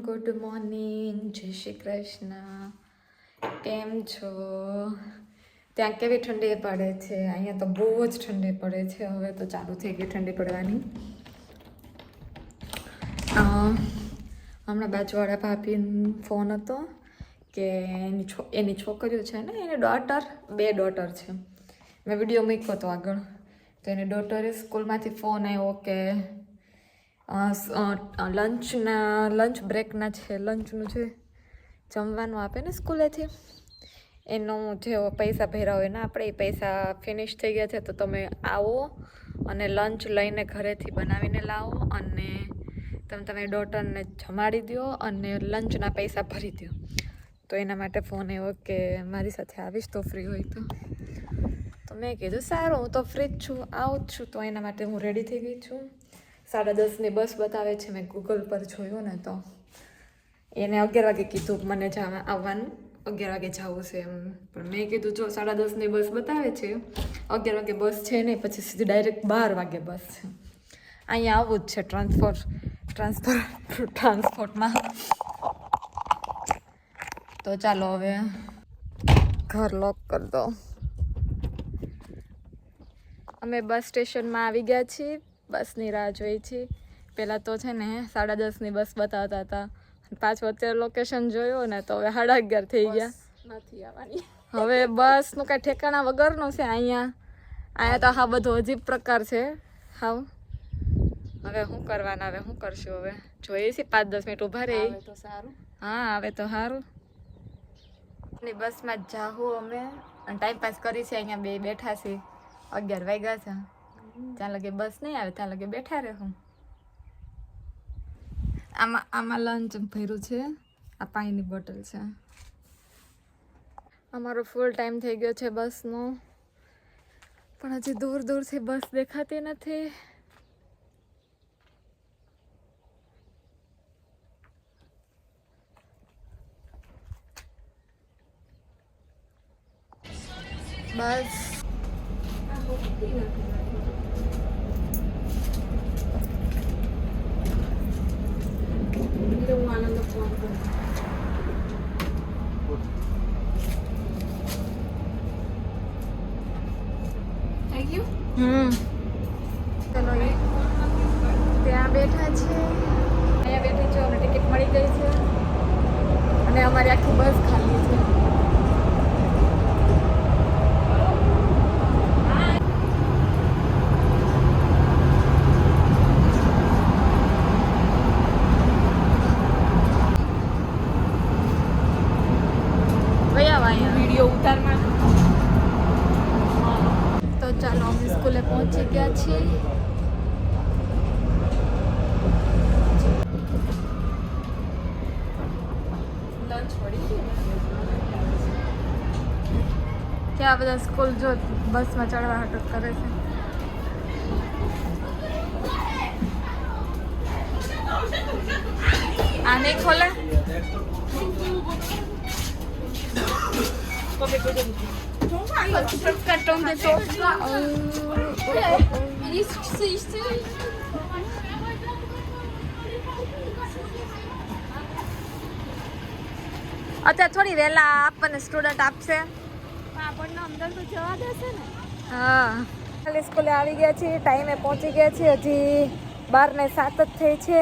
Good morning, જય શ્રી કૃષ્ણ. કેમ છો? ત્યાં કેવી ઠંડી પડે છે? અહીંયા તો બહુ જ ઠંડી પડે છે. હવે તો ચાલુ થઈ ગઈ ઠંડી પડવાની. હમણાં બાજુવાળા ભાભીનો ફોન હતો કે એની છોકરીઓ છે ને, એની બે ડોટર છે. મેં વિડીયો મૂક્યો હતો આગળ. તો એની ડોટરે સ્કૂલમાંથી ફોન આવ્યો કે લંચ બ્રેકના છે, લંચનું છે જમવાનું આપે ને સ્કૂલેથી, એનું જે પૈસા ભર્યા હોય ને આપણે, એ પૈસા ફિનિશ થઈ ગયા છે. તો તમે આવો અને લંચ લઈને ઘરેથી બનાવીને લાવો અને તમે ડોટરને જમાડી દો અને લંચના પૈસા ભરી દો. તો એના માટે ફોન આવ્યો કે મારી સાથે આવીશ તો ફ્રી હોય તો મેં કીધું સારું, હું તો ફ્રી જ છું, આવું જ છું. તો એના માટે હું રેડી થઈ ગઈ છું. 10:30ની બસ બતાવે છે. મેં ગૂગલ પર જોયું ને તો એને 11 વાગે કીધું મને આવવાનું, 11 વાગે જવું છે એમ. પણ મેં કીધું જો 10:30ની બસ બતાવે છે, 11 વાગે બસ છે નહીં, પછી સીધી ડાયરેક્ટ 12 વાગે બસ છે. અહીંયા આવું જ છે ટ્રાન્સપોર્ટમાં. તો ચાલો હવે ઘર લોક કરી દો. અમે બસ સ્ટેશનમાં આવી ગયા છીએ, બસની રાહ જોઈ છીએ. પહેલાં તો છે ને 10:30ની બસ બતાવતા હતા, પાછું અત્યારે લોકેશન જોયો ને તો હવે 11:30 થઈ ગયા. નથી આવવાની હવે બસનું કાંઈ ઠેકાણા વગરનું છે અહીંયા તો હા બધો અજીબ પ્રકાર છે હાવ. હવે શું કરવાના, હવે શું કરશું, હવે જોઈએ છીએ 5-10 મિનિટ ઊભા રહી તો સારું. હા આવે તો સારું. બસમાં જ જાઉં અમે અને ટાઈમ પાસ કરી છે. અહીંયા બે બેઠા છીએ, 11 વાગ્યા છે. ત્યાં લગે બસ નહીં આવે ત્યાં લગે બેઠા રહું. આમાં લંચ ભર્યું છે, આ પાણીની બોટલ છે. અમારો ફૂલ ટાઈમ થઈ ગયો છે બસનો, પણ હજી દૂર દૂરથી બસ દેખાતી નથી. બસ ચલો ત્યાં બેઠા છે, અહીંયા બેઠા છે. અમને ટિકિટ મળી ગઈ છે અને અમારી આખી બસ ખાલી છે. વિડીયો ઉતારમાં તો ચાલો અમે સ્કૂલે પહોંચી ગયા છીએ. લંચ પડી ત્યાં બધા સ્કૂલ જો બસમાં ચડવા હટક કરે છે. આ નહીં ખોલે cartão de tosta. અત્યારે થોડી વહેલા આપણને સ્ટુડન્ટ આપશે, આપણને અંદર તો જવા દેશે ને. હા સ્કૂલે આવી ગયા છીએ, ટાઈમે પહોંચી ગયા છીએ. હજી 12:07 જ થઈ છે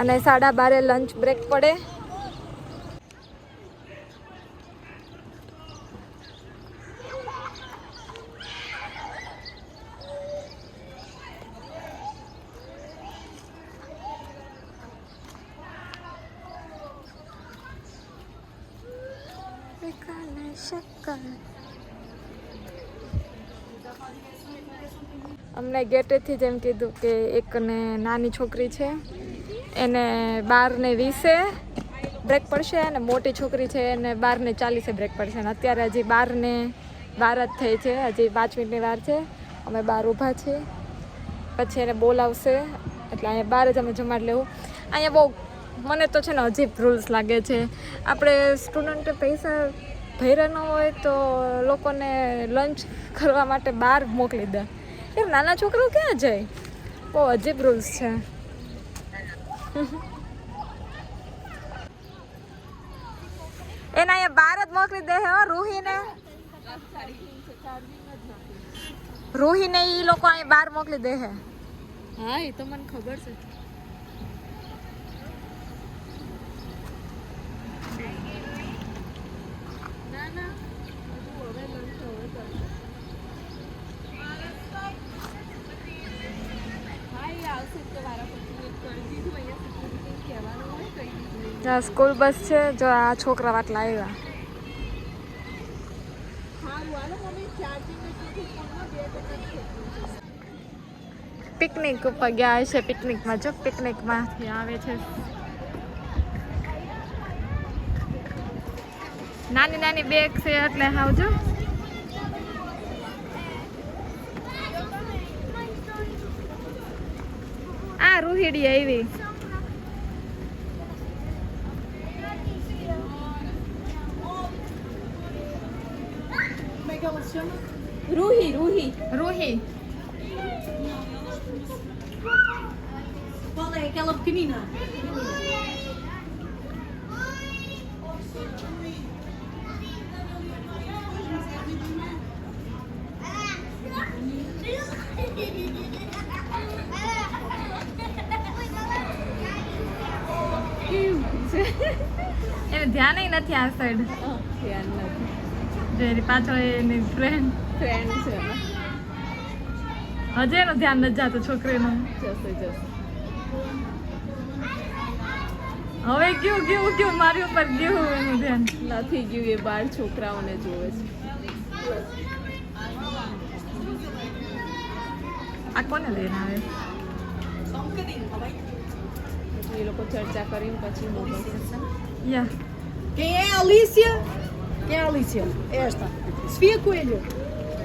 અને 12:30 લંચ બ્રેક પડે. અમને ગેટેથી જેમ કીધું કે એક ને નાની છોકરી છે એને 12:20 બ્રેક પડશે અને મોટી છોકરી છે એને 12:40 બ્રેક પડશે. અને અત્યારે હજી 12:12 જ થઈ છે, હજી 5 મિનિટની વાર છે. અમે બહાર ઊભા છીએ, પછી એને બોલાવશે એટલે અહીંયા બહાર જ અમે જમાડી લેવું. અહીંયા બહુ મને તો છે ને અજીબ રૂલ્સ લાગે છે. આપણે સ્ટુડન્ટે પૈસા ભર્યા ન હોય તો લોકોને લંચ કરવા માટે બહાર મોકલી દે. એમ નાના છોકરાઓ ક્યાં જાય? બહુ અજીબ રૂલ્સ છે. એના અહીંયા બહાર જ મોકલી દે હે રૂહીને. રૂહીને ઈ લોકો અહીંયા બહાર મોકલી દે હે. હા એ તો મને ખબર છે. ના ના હવે લંચ હવે કરશે. હા એ આવશે તો મારા પછી કરી દીધું અહીંયા સુધી કહેવાનું હોય કઈ દીધું. સ્કૂલ બસ છે જો આ છોકરા વાટલા આવ્યા. પિકનિક ઉપર ગયા છે. પિકનિકમાં જો પિકનિકમાંથી આવે છે. નાની નાની બેગ છે એટલે આવજો. આ રૂહીડી આવી. Ruhi Ruhi Ruhi Qual é aquela pequenina? એને ધ્યાન નથી આ સાઈડ. ધ્યાન નથી. જે એની પાછળ એની ફ્રેન્ડ ફ્રેન્ડ છે ને. હજી એનું ધ્યાન નથી જાતું છોકરીનું. જશે જશે. હવે ગયું મારી ઉપર ગયું એનું ધ્યાન. નથી ગયું એ બાર છોકરાઓને જોવે છે. આ કોને લઈને આવે? એ લોકો ચર્ચા કરીને પછી મોકલશે. યા Quem é a Alicia? Quem é a Alicia? Esta. Sofia Coelho.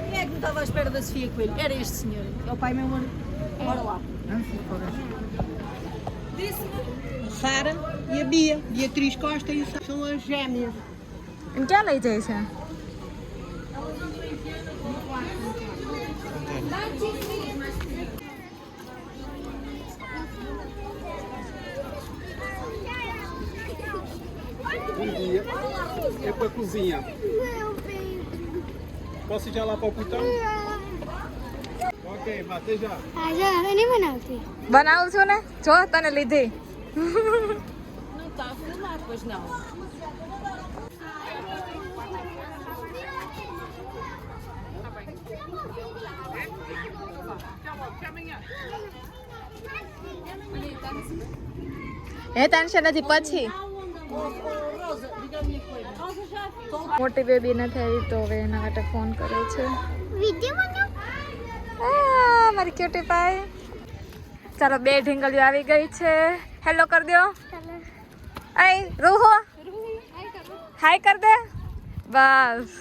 Quem é que não estava à espera da Sofia Coelho? Era este senhor. É o pai meu mano. Bora lá. Disse-me. A Sara e a Bia. Beatriz Costa e são as gêmeas. એમ ક્યાં લઈ જાય છે? Bom dia. É para a cozinha. Posso ir já lá para o portão? Ok, vá, até já. બનાવું છું ને જો તને લીધી. Não está a filmar, pois não. હે ટેન્શન નથી પછી. Rosa, diga a minha coisa. Rosa já. મોટી બેબી નથી આવી તો હવે એના માટે ફોન કરે છે. મારી ક્યુટી પાઈ. ચાલો બે ઢીંગલીઓ આવી ગઈ છે. હેલો કર દો. આય રૂહો હાય કર દે. બસ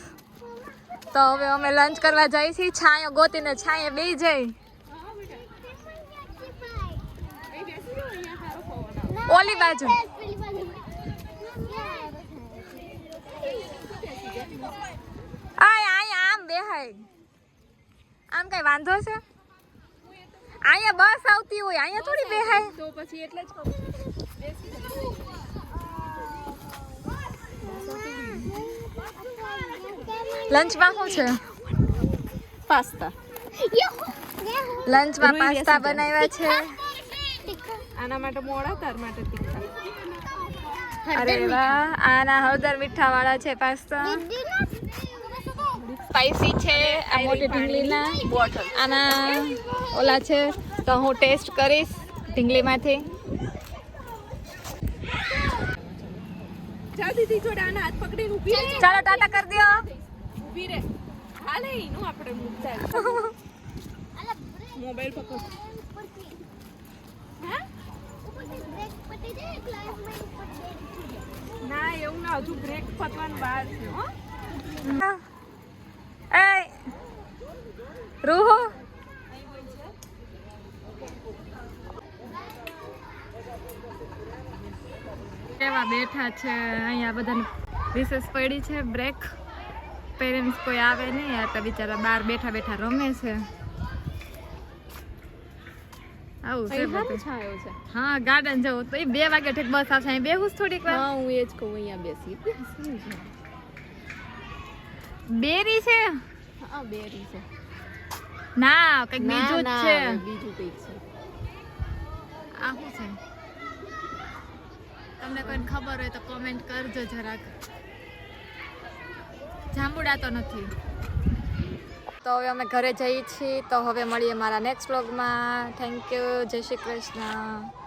તો હવે અમે લંચ કરવા જઈએ છીએ. છાંયો ગોતીને છાંયે બેસી જઈ. ઓલી બાજુ આય આમ બેહાય. આમ કઈ વાંધો છે? અહીંયા બસ આવતી હોય અહીંયા થોડી બેહાય. તો પછી એટલે જ કહું. લંચમાં શું છે? પાસ્તા. લંચમાં પાસ્તા બનાવ્યા છે. આના માટે મોડા તાર માટે તીખા. અરે વાહ આના હળદર મીઠા વાળા છે પાસ્તા. સ્પાઈસી છે. આ મોટી ઢીંગલીના આના ઓલા છે તો હું ટેસ્ટ કરીશ ઢીંગલીમાંથી. જા દીદી જોડે આના હાથ પકડીને ઊભી રહે. ચાલો ટાટા કરી દો. ઊભી રહે. હાલે એનું આપણે મૂકતા મોબાઈલ પકડ. હે ના એવું ના હજુ બ્રેક પતવાનું બહાર છે હો. એ રૂહો કેવા બેઠા છે અહીંયા. બધાને રિસેસ પડી છે. બ્રેક પેરેન્ટ્સ કોઈ આવે નહીં એટલે બિચારા બહાર બેઠા બેઠા રમે છે. આવું છે અહીં બધું. સારું છાયો છે. હા ગાર્ડન જવું તો એ 2 વાગે ઠેક બસ આવશે અહીં બેહુસ થોડીક વાર હા હું એ જ કહું અહીંયા બેસી બેરી છે હા બેરી છે ના કંઈક ના, બીજું જ ના, છે હવે બીજું કંઈક છે આ શું છે તમને કોઈને ખબર હોય તો કોમેન્ટ કરજો જરાક જાંબુડા તો નથી તો હવે અમે ઘરે જઈએ છીએ તો હવે મળીએ મારા નેક્સ્ટ વ્લોગમાં થેન્ક યુ જય શ્રી કૃષ્ણ